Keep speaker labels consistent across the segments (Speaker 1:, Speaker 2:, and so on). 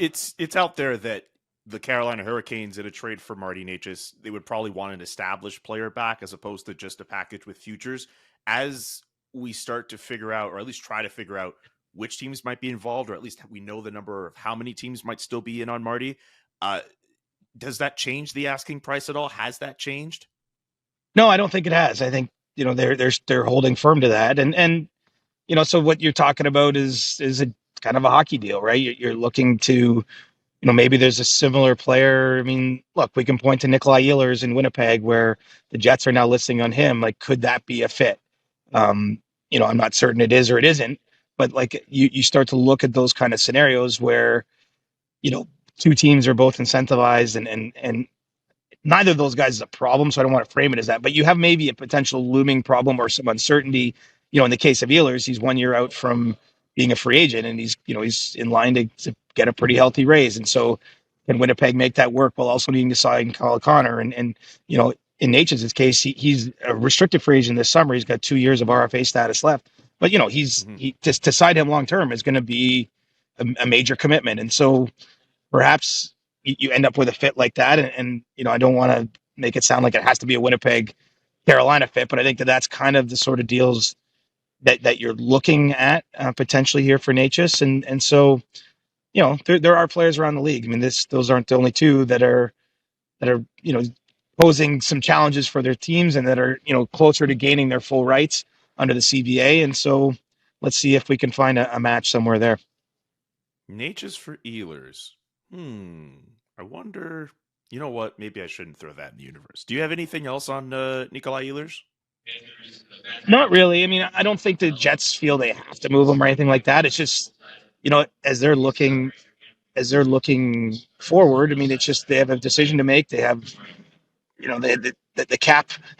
Speaker 1: it's out there that the Carolina Hurricanes in a trade for Marty Necas, they would probably want an established player back as opposed to just a package with futures. As we start to figure out, or at least try to figure out which teams might be involved, or at least we know the number of how many teams might still be in on Marty. Uh, does that change the asking price at all? Has that changed?
Speaker 2: No, I don't think it has. I think they're holding firm to that, and so what you're talking about is a kind of a hockey deal, right? You're looking to, maybe there's a similar player. I mean, look, we can point to Nikolai Ehlers in Winnipeg, where the Jets are now listing on him. Like, could that be a fit? I'm not certain it is or it isn't, but like you start to look at those kind of scenarios where you know two teams are both incentivized, and neither of those guys is a problem, so I don't want to frame it as that. But you have maybe a potential looming problem or some uncertainty. In the case of Ehlers, he's 1 year out from being a free agent, and he's in line to get a pretty healthy raise. And so, can Winnipeg make that work while also needing to sign Kyle Connor? And in Nature's case, he's a restricted free agent this summer. He's got 2 years of RFA status left, but
Speaker 1: Mm-hmm.
Speaker 2: he to sign him long term is going to be a major commitment. And so perhaps you end up with a fit like that. And I don't want to make it sound like it has to be a Winnipeg Carolina fit, but I think that's kind of the sort of deals that you're looking at potentially here for Natchez. And so, there are players around the league. I mean, those aren't the only two that are, posing some challenges for their teams and that are, closer to gaining their full rights under the CBA. And so let's see if we can find a match somewhere there.
Speaker 1: Natchez for Ehlers. I wonder. You know what? Maybe I shouldn't throw that in the universe. Do you have anything else on Nikolai Ehlers?
Speaker 2: Not really. I mean, I don't think the Jets feel they have to move him or anything like that. It's just, as they're looking forward. I mean, it's just they have a decision to make. They have, the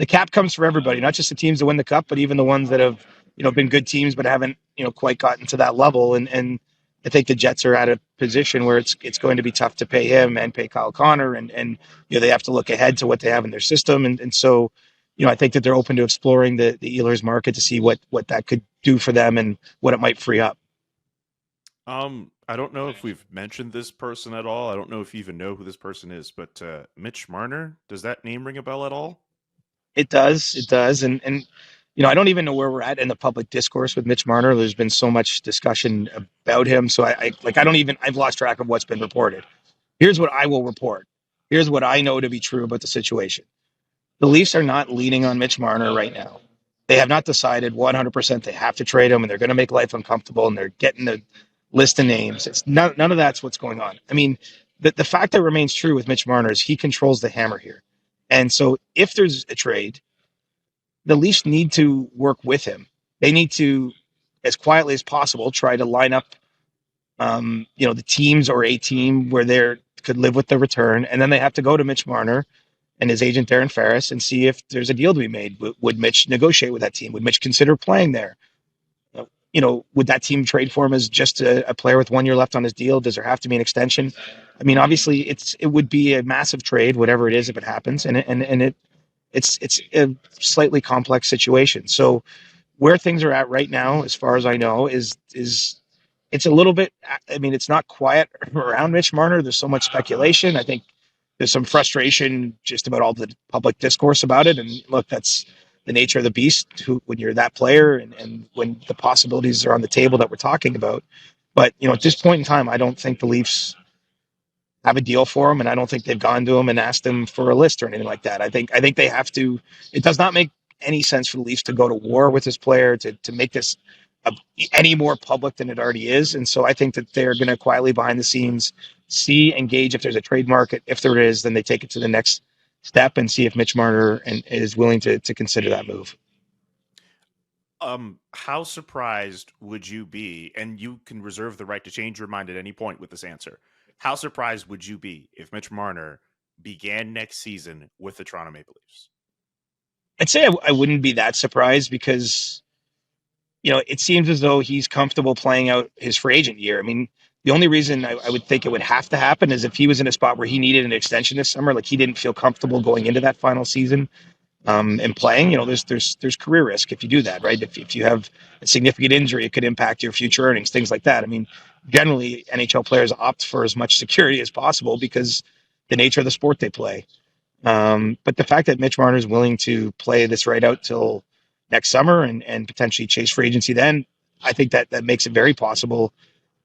Speaker 2: cap comes for everybody, not just the teams that win the cup, but even the ones that have, been good teams but haven't, quite gotten to that level. And I think the Jets are at a position where it's going to be tough to pay him and pay Kyle Connor, and they have to look ahead to what they have in their system, and so. I think that they're open to exploring the Ehlers market to see what that could do for them and what it might free up.
Speaker 1: I don't know if we've mentioned this person at all. I don't know if you even know who this person is, but Mitch Marner, does that name ring a bell at all?
Speaker 2: It does, and I don't even know where we're at in the public discourse with Mitch Marner. There's been so much discussion about him, so I've lost track of what's been reported. Here's what I will report. Here's what I know to be true about the situation. The Leafs are not leaning on Mitch Marner right now. They have not decided 100% they have to trade him, and they're going to make life uncomfortable, and they're getting the list of names. It's none of that's what's going on. I mean, the fact that remains true with Mitch Marner is he controls the hammer here. And so if there's a trade, the Leafs need to work with him. They need to, as quietly as possible, try to line up, the teams or a team where they could live with the return, and then they have to go to Mitch Marner and his agent Darren Ferris and see if there's a deal to be made. Would Mitch negotiate with that team? Would Mitch consider playing there? Would that team trade for him as just a player with 1 year left on his deal? Does there have to be an extension? I mean, obviously, it would be a massive trade, whatever it is, if it happens, it's a slightly complex situation. So where things are at right now, as far as I know, is it's a little bit. I mean, it's not quiet around Mitch Marner. There's so much speculation. I think there's some frustration just about all the public discourse about it. And look, that's the nature of the beast when you're that player and when the possibilities are on the table that we're talking about. But, at this point in time, I don't think the Leafs have a deal for him. And I don't think they've gone to him and asked him for a list or anything like that. I think they have to, it does not make any sense for the Leafs to go to war with this player to make this any more public than it already is. And so I think that they're going to quietly behind the scenes see, engage if there's a trade market. If there is, then they take it to the next step and see if Mitch Marner is willing to consider that move.
Speaker 1: How surprised would you be? And you can reserve the right to change your mind at any point with this answer. How surprised would you be if Mitch Marner began next season with the Toronto Maple Leafs?
Speaker 2: I'd say I wouldn't be that surprised because, it seems as though he's comfortable playing out his free agent year. I mean, the only reason I would think it would have to happen is if he was in a spot where he needed an extension this summer, like he didn't feel comfortable going into that final season. and playing, there's career risk if you do that, right? If you have a significant injury, it could impact your future earnings, things like that. I mean, generally, NHL players opt for as much security as possible because the nature of the sport they play. But the fact that Mitch Marner is willing to play this right out till next summer and potentially chase free agency then, I think that makes it very possible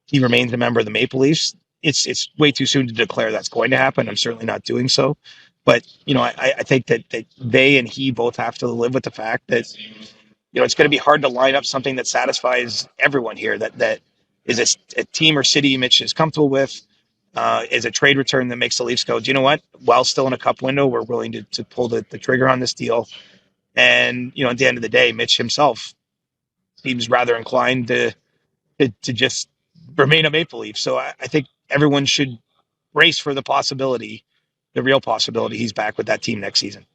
Speaker 2: he remains a member of the Maple Leafs. It's way too soon to declare that's going to happen. I'm certainly not doing so. But, I think that they and he both have to live with the fact that, it's going to be hard to line up something that satisfies everyone here, that is a team or city Mitch is comfortable with, is a trade return that makes the Leafs go, do you know what? While still in a cup window, we're willing to pull the trigger on this deal. And, at the end of the day, Mitch himself seems rather inclined to just remain a Maple Leaf. So I think everyone should race for the possibility, the real possibility, he's back with that team next season.